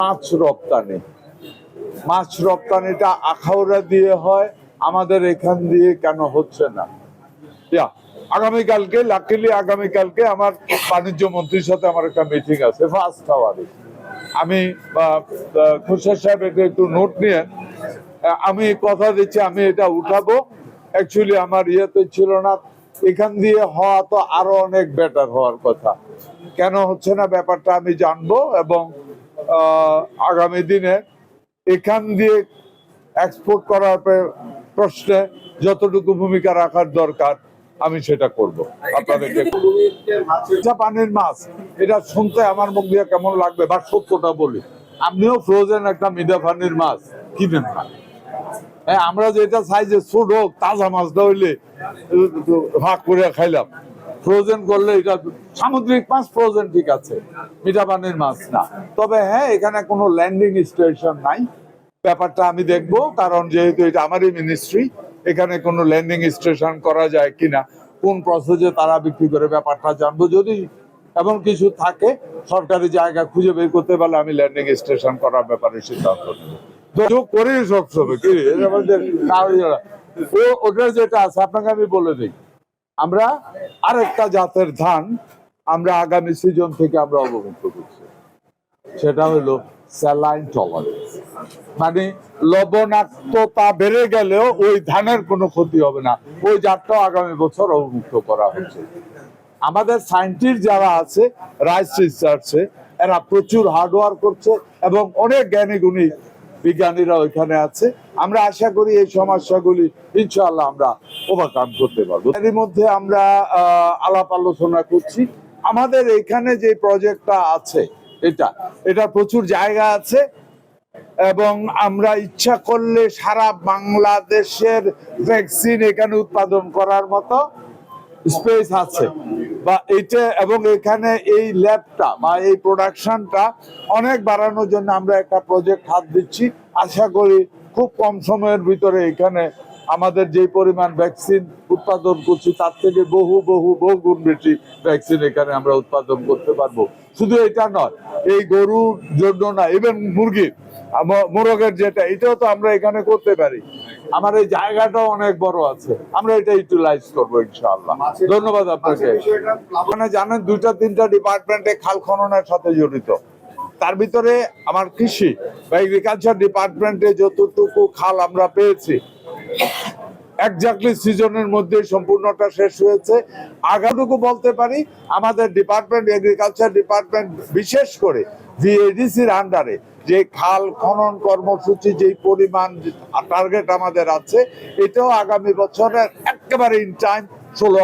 মাছ রপ্তানি। মাছ রপ্তানিটা আখাউড়া দিয়ে হয়, আমাদের এখান দিয়ে কেন হচ্ছে না? আগামীকালকে লাকিলি আগামীকালকে আমার বাণিজ্য মন্ত্রীর সাথে আমার একটা মিটিং আছে ফার্স্ট আওয়ারে। আমি খুরশেদ সাহেব একটু নোট নিয়ে আমি কথা দিচ্ছি আমি এটা উঠাবো। অ্যাকচুয়ালি আমার ইয়েতে ছিল না, এখান দিয়ে হওয়া তো আরো অনেক বেটার হওয়ার কথা, কেন হচ্ছে না ব্যাপারটা আমি জানবো এবং আগামী দিনে এখান দিয়ে এক্সপোর্ট করার প্রশ্নে যতটুকু ভূমিকা রাখার দরকার আমি সেটা করব। আপনাদেরকে পানির মাছ এটা শুনতে আমার মুখ দিয়ে কেমন লাগবে বা সত্যটা বলি, আপনিও ফ্রোজেন একটা মিডা পানির মাছ কিনেন না। হ্যাঁ, আমরা যেটা চাই যে ছোট হোক, তাজা মাছটা হইলে ভাগ করে খাইলাম, ফ্রোজেন করলে এটা সামুদ্রিক মাছ ফ্রোজেন ঠিক আছে, মিঠা পানির মাছ না। তবে হ্যাঁ, এখানে কোনো ল্যান্ডিং স্টেশন নাই, ব্যাপারটা আমি দেখব, কারণ যেহেতু এটা আমারই মিনিস্ট্রি, এখানে কোনো ল্যান্ডিং স্টেশন করা যায় কিনা, কোন প্রসেসে তারা বিক্রি করে ব্যাপারটা জানবো। যদি এমন কিছু থাকে সরকারি জায়গা খুঁজে বের করতে পারলে আমি ল্যান্ডিং স্টেশন করার ব্যাপারে সিদ্ধান্ত নেব। করি সবসময় কি ওটার যেটা আছে আপনাকে আমি বলে দিই, আমরা আরেকটা জাতের ধান আমরা আগামী সিজন থেকে আমরা অবমুক্ত করছি, সেটা হলো স্যালাইন টলারেন্স। মানে লবণাক্ততা বেড়ে গেলেও ওই ধানের কোনো ক্ষতি হবে না, ওই জাতটাও আগামী বছর অবমুক্ত করা হচ্ছে। আমাদের সায়েন্টিস্ট যারা আছে রাইস রিসার্চে, এরা প্রচুর হার্ডওয়ার্ক করছে এবং অনেক জ্ঞানী গুণী বিজ্ঞানীরা ওইখানে আছে। আমরা আশা করি এই সমস্যাগুলি ইনশাআল্লাহ আমরা ওভারকাম করতে পারবো। এর মধ্যে আমরা আলাপ আলোচনা করছি, আমাদের এখানে যে প্রজেক্টটা আছে এটা প্রচুর জায়গা আছে এবং আমরা ইচ্ছা করলে সারা বাংলাদেশের ভ্যাকসিন এখানে উৎপাদন করার মতো স্পেস আছে বা এইটা, এবং এখানে এই ল্যাবটা বা এই প্রোডাকশনটা অনেক বাড়ানোর জন্য আমরা একটা প্রজেক্ট হাত দিচ্ছি। আশা করি খুব কম সময়ের ভিতরে এখানে আমাদের যে পরিমাণ ভ্যাকসিন উৎপাদন করছি তার থেকে বহু গুণ বেশি ভ্যাকসিন এখানে আমরা উৎপাদন করতে পারবো। শুধু এটা নয়, এই গরুর জন্য না, ইভেন মুরগি মোরগের যেটা, এটাও তো আমরা এখানে করতে পারি। আমার এই জায়গাটাও অনেক বড় আছে, আমরা এটা ইউটিলাইজ করবো ইনশাআল্লাহ। ধন্যবাদ আপনাকে। মানে জানেন 2-3টা ডিপার্টমেন্টে খাল খননের সাথে জড়িত, তার ভিতরে আমার কৃষি বা এগ্রিকালচার ডিপার্টমেন্টে যতটুকু খাল আমরা পেয়েছি এক্স্যাক্টলি সিজনের মধ্যে সম্পূর্ণটা শেষ হয়েছে। আগাটুকু বলতে পারি আমাদের ডিপার্টমেন্ট এগ্রিকালচার ডিপার্টমেন্ট বিশেষ করে ভিএডিসির আন্ডারে যে খাল খনন কর্মসূচি যে পরিমাণ টার্গেট আমাদের আছে, এটাও আগামী বছরের একেবারে ইন টাইম 16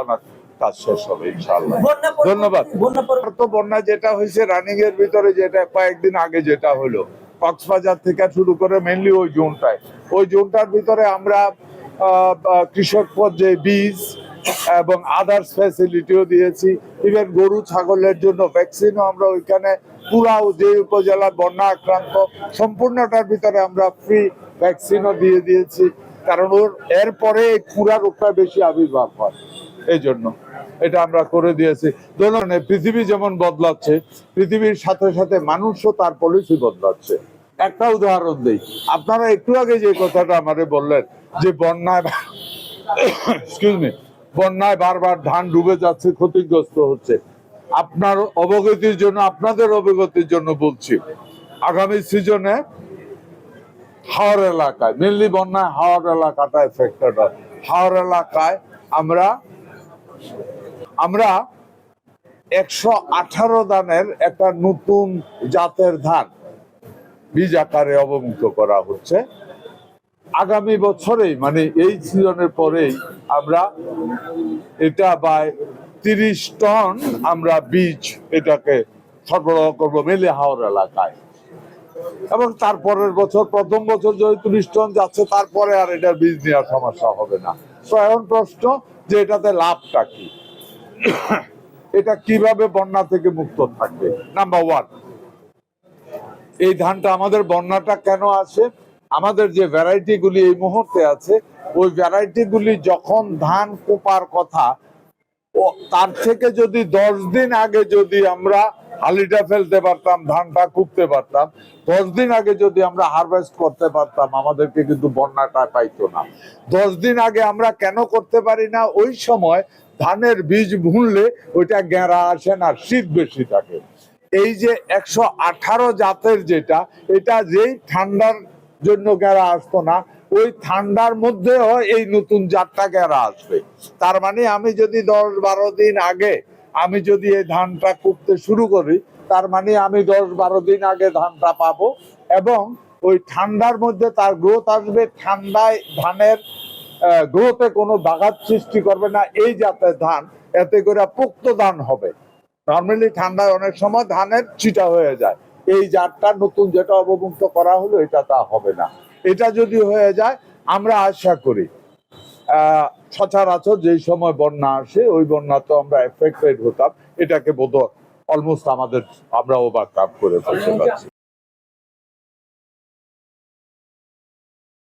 আনার কাজ শেষ হবে ইনশাআল্লাহ। ধন্যবাদ। তো বন্যা যেটা হয়েছে রানিং এর ভিতরে, যেটা কয়েকদিন আগে যেটা হলো কক্সবাজার থেকে শুরু করে মেনলি ওই জোনটার ভিতরে আমরা কৃষক পর্যায়ে বীজ এবং আদার্স ফ্যাসিলিটিও দিয়েছি। ইভেন গরু ছাগলের জন্য ভ্যাকসিনও আমরা ওইখানে পুরাও যে উপজেলা বন্যা আক্রান্ত সম্পূর্ণটার ভিতরে আমরা ফ্রি ভ্যাকসিনও দিয়ে দিয়েছি, কারণ এরপরে এই খুরা রোগটা বেশি আবির্ভাব হয়, এই জন্য এটা আমরা করে দিয়েছি। ধরনের পৃথিবী যেমন বদলাচ্ছে, পৃথিবীর সাথে সাথে মানুষও তার পলিসি বদলাচ্ছে। একটা উদাহরণ দেই, আপনারা একটু আগে যে কথাটা আমারে বললেন যে বন্যায় বারবার ধান ডুবে যাচ্ছে, ক্ষতিগ্রস্ত হচ্ছে। আপনার অবগতির জন্য, আপনাদের অবগতির জন্য বলছি, আগামী সিজনে হাওর এলাকায়, মেনলি বন্যায় হাওর এলাকাটা এফেক্টেড হয়। হাওর এলাকায় আমরা 118 দানের একটা নতুন জাতের ধান বীজ আকারে অবমুক্ত করা হচ্ছে। আগামী বছরেই, মানে এই সিজনের পরেই আমরা এটা বাই 30 টন আমরা বীজ এটাকে সরবরাহ করবো মেলে হাওর এলাকায়, এবং তারপরের বছর, প্রথম বছর যদি 30 টন যাচ্ছে, তারপরে আর এটার বীজ নেওয়ার সমস্যা হবে না। তো এখন প্রশ্ন যে এটাতে লাভটা কি, এটা কিভাবে বন্যা থেকে মুক্ত থাকবে? নাম্বার 1, এই ধানটা আমাদের বন্যাটা কেন আসে, আমাদের যে ভ্যারাইটি গুলি এই মুহূর্তে আছে, ওই ভ্যারাইটি গুলি যখন ধান কোপার কথা তার থেকে যদি 10 দিন আগে যদি আমরা হালিটা ফেলতে পারতাম, ধানটা কুপতে পারতাম। 10 দিন আগে যদি আমরা হারভেস্ট করতে পারতাম, আমাদেরকে কিন্তু বন্যাটা পাইতো না। 10 দিন আগে আমরা কেন করতে পারি না? ওই সময় ধানের বীজ বুনলে ওইটা গেঁড়া আসে না, শীত বেশি থাকে। এই যে 118 জাতের যেটা, এটা যেই ঠান্ডার জন্য গেঁড়া আসতো না, ওই ঠান্ডার মধ্যেও এই নতুন জাতটা গেঁড়া আসবে। তার মানে আমি যদি 10-12 দিন আগে আমি যদি এই ধানটা করতে শুরু করি, তার মানে আমি 10-12 দিন আগে ধানটা পাবো, এবং ওই ঠান্ডার মধ্যে তার গ্রোথ আসবে। ঠান্ডায় ধানের গ্রোথে কোনো ব্যাঘাত সৃষ্টি করবে না এই জাতের ধান, এতে করে পুক্ত ধান হবে। নর্মালি ঠান্ডায় অনেক সময় ধানের চিটা হয়ে যায়, এই জাতটা নতুন যেটা অবমুক্ত করা হলো এটা তা হবে না। এটা যদি হয়ে যায়, আমরা আশা করি সচরাচর যেই সময় বন্যা আসে ওই বন্যা তো আমরা এফেক্টেড হতাম, এটাকে বোধহয় অলমোস্ট আমরা ওভারকাম করে ফেলতে পারছি।